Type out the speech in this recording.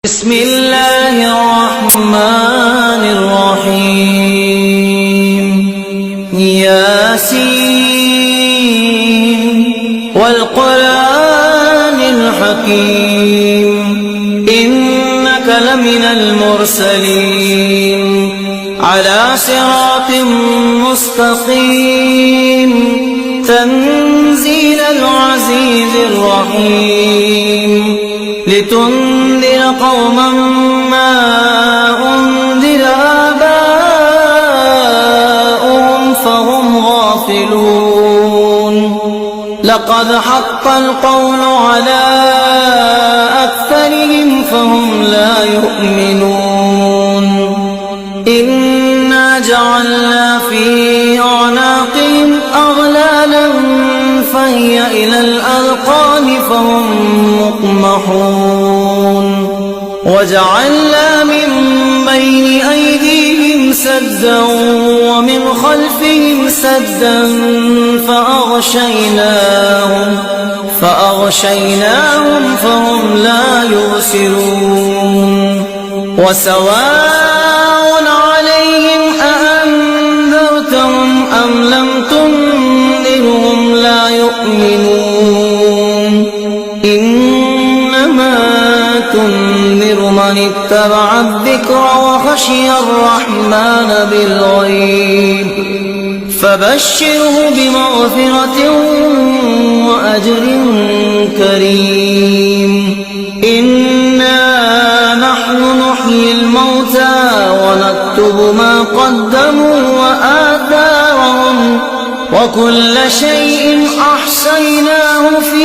بسم الله الرحمن الرحيم ياسين والقرآن الحكيم إنك لمن المرسلين على صراط مستقيم تنزيل العزيز الرحيم لتنذر قوما ما أنذر آباؤهم فهم غافلون لقد حق القول على أكثرهم فهم لا يؤمنون إنا جعلنا في أعناقهم أغلالا فهي إلى الأذقان فهم مقمحون وجعلنا من بين أيديهم سدا ومن خلفهم سدا فأغشيناهم فهم لا يبصرون وسواء عليهم أأنذرتهم أم لم تنذرهم لا يؤمنون إنما تنذر من اتبع الذكر وخشي الرحمن بالغيب فبشره بمغفرة وأجر كريم إنا نحن نحيي الموتى ونكتب ما قدموا وآثارهم وكل شيء أحصيناه في